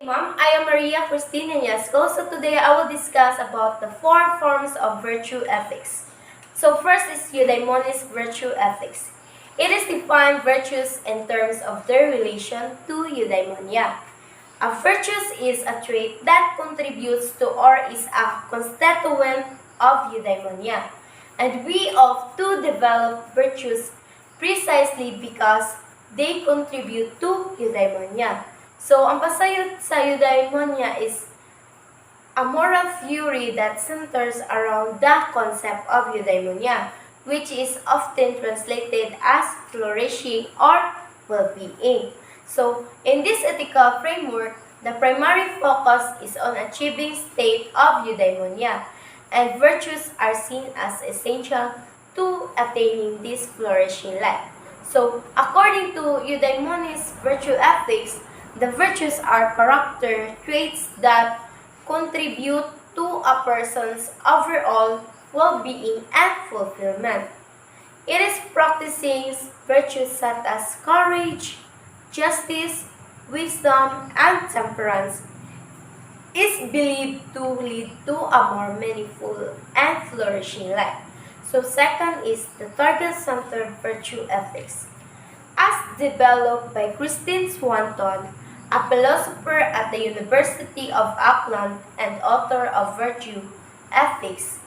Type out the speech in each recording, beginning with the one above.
Ma'am, I am Maria Cristina Yasco. So today I will discuss about the four forms of virtue ethics. So first is eudaimonis virtue ethics. It is defined virtues in terms of their relation to eudaimonia. A virtue is a trait that contributes to or is a constituent of eudaimonia. And we ought to develop virtues precisely because they contribute to eudaimonia. So, ang pasayod sa eudaimonia is a moral theory that centers around the concept of eudaimonia, which is often translated as flourishing or well-being. So, in this ethical framework, the primary focus is on achieving state of eudaimonia, and virtues are seen as essential to attaining this flourishing life. So, according to eudaimonis virtue ethics, the virtues are character traits that contribute to a person's overall well-being and fulfillment. It is practicing virtues such as courage, justice, wisdom, and temperance is believed to lead to a more meaningful and flourishing life. So second is the target-centered virtue ethics. As developed by Christine Swanton, a philosopher at the University of Auckland and author of Virtue Ethics,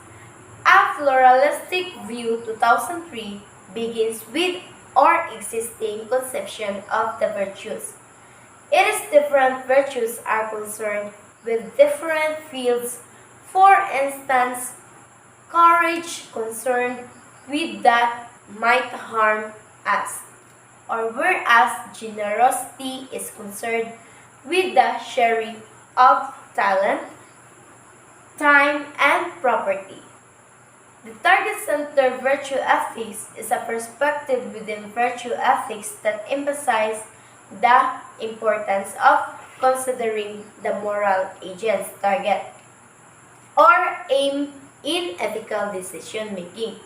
a pluralistic view 2003 begins with our existing conception of the virtues. It is different virtues are concerned with different fields. For instance, courage concerned with that might harm us, or whereas generosity is concerned with the sharing of talent, time, and property. The target-centered virtue ethics is a perspective within virtue ethics that emphasizes the importance of considering the moral agent's target or aim in ethical decision making,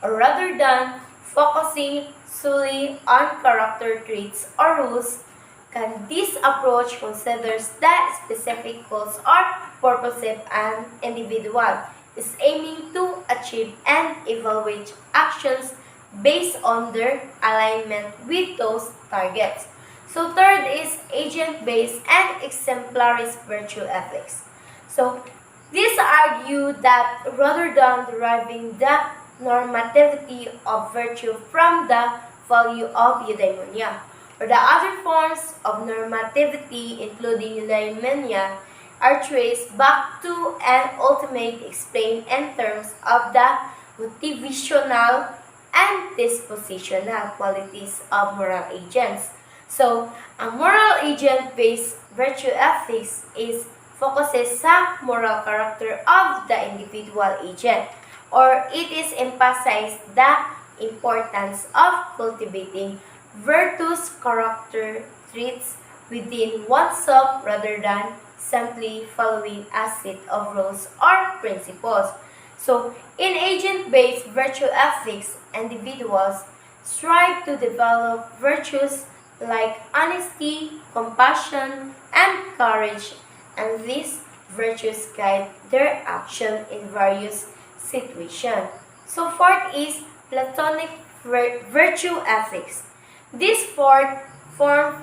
or rather than focusing solely on character traits or rules, can this approach considers the specific goals or purposes an individual is aiming to achieve and evaluate actions based on their alignment with those targets. So third is agent-based and exemplarist virtue ethics. So these argue that rather than deriving the normativity of virtue from the value of eudaimonia, or the other forms of normativity, including eudaimonia, are traced back to and ultimately explained in terms of the motivational and dispositional qualities of moral agents. So, a moral agent-based virtue ethics is focuses sa moral character of the individual agent, or it is emphasized the importance of cultivating virtuous character traits within oneself rather than simply following a set of rules or principles. So, in agent-based virtue ethics, individuals strive to develop virtues like honesty, compassion, and courage, and these virtues guide their action in various situations. So fourth is Platonic virtue ethics. This fourth form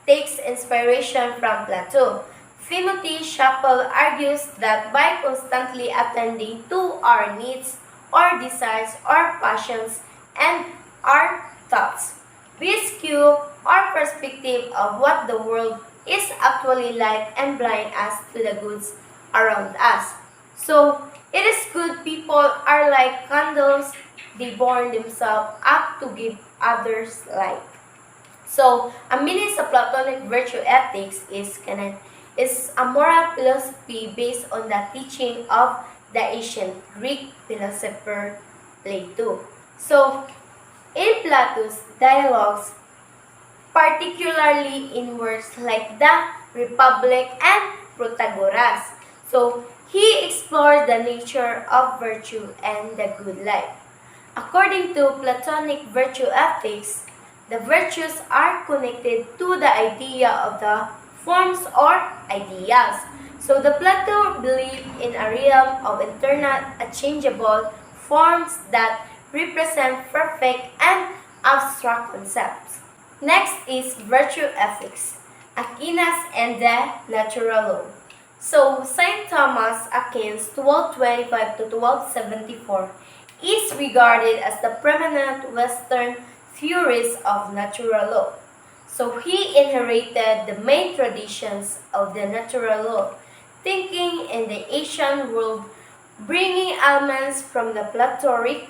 takes inspiration from Plato. Timothy Chappell argues that by constantly attending to our needs, our desires, our passions, and our thoughts, we skew our perspective of what the world is actually like and blind us to the goods around us. So, it is good people are like candles, they burn themselves up to give others light. So, ang meaning sa Platonic virtue ethics is a moral philosophy based on the teaching of the ancient Greek philosopher Plato. So, in Plato's dialogues, particularly in works like the Republic and Protagoras, so he explored the nature of virtue and the good life. According to Platonic virtue ethics, the virtues are connected to the idea of the forms or ideas. So the Plato believed in a realm of internal unchangeable forms that represent perfect and abstract concepts. Next is virtue ethics, Aquinas and the natural law. So Saint Thomas Aquinas 1225 to 1274 is regarded as the preeminent Western theorist of natural law. So he inherited the main traditions of the natural law, thinking in the Asian world, bringing elements from the Platonic,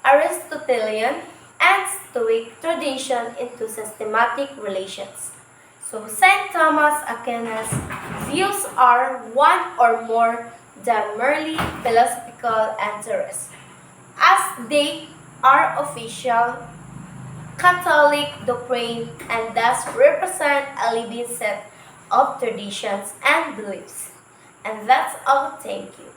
Aristotelian, and Stoic tradition into systematic relations. So St. Thomas Aquinas' views are one or more than merely philosophical interests, as they are official Catholic doctrine and thus represent a living set of traditions and beliefs. And that's all. Thank you.